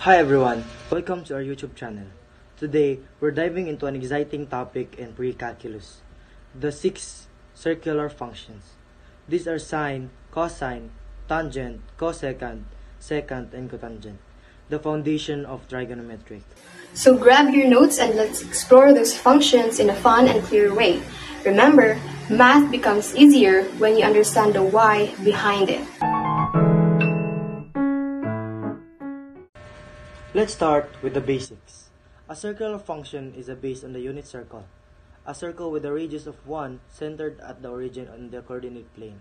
Hi everyone, welcome to our YouTube channel. Today, we're diving into an exciting topic in pre-calculus, the 6 circular functions. These are sine, cosine, tangent, cosecant, secant, and cotangent, the foundation of trigonometry. So grab your notes and let's explore those functions in a fun and clear way. Remember, math becomes easier when you understand the why behind it. Let's start with the basics. A circular function is a base on the unit circle. A circle with a radius of 1 centered at the origin on the coordinate plane.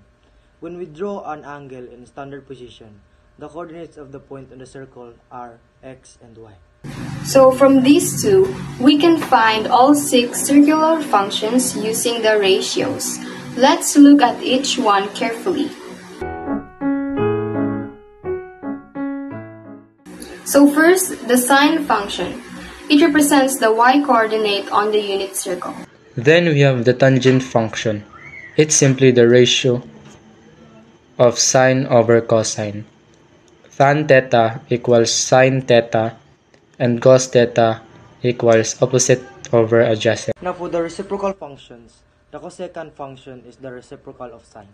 When we draw an angle in standard position, the coordinates of the point on the circle are x and y. So from these two, we can find all 6 circular functions using the ratios. Let's look at each one carefully. So first, the sine function. It represents the y-coordinate on the unit circle. Then we have the tangent function. It's simply the ratio of sine over cosine. Tan theta equals sine theta and cos theta equals opposite over adjacent. Now for the reciprocal functions, the cosecant function is the reciprocal of sine.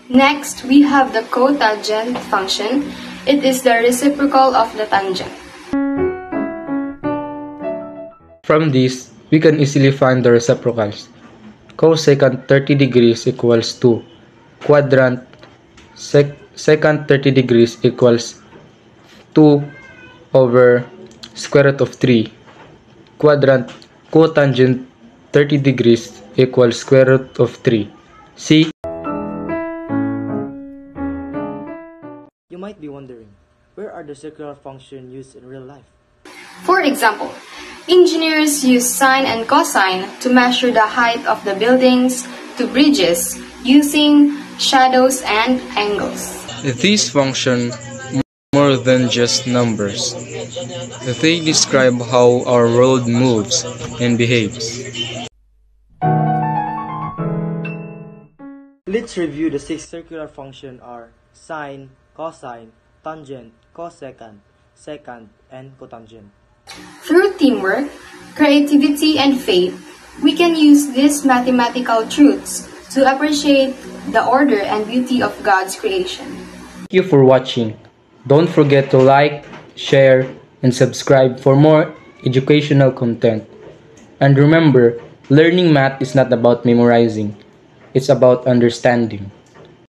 Next, we have the cotangent function. It is the reciprocal of the tangent. From this, we can easily find the reciprocals. Cosecant 30 degrees equals 2. Quadrant secant 30 degrees equals 2 over square root of 3. Quadrant cotangent 30 degrees equals square root of 3. See? You might be wondering, where are the circular functions used in real life? For example, engineers use sine and cosine to measure the height of the buildings, to bridges, using shadows and angles. These functions more than just numbers. They describe how our world moves and behaves. Let's review the 6 circular functions are sine, cosine, tangent, cosecant, secant, and cotangent. Through teamwork, creativity, and faith, we can use these mathematical truths to appreciate the order and beauty of God's creation. Thank you for watching. Don't forget to like, share, and subscribe for more educational content. And remember, learning math is not about memorizing. It's about understanding.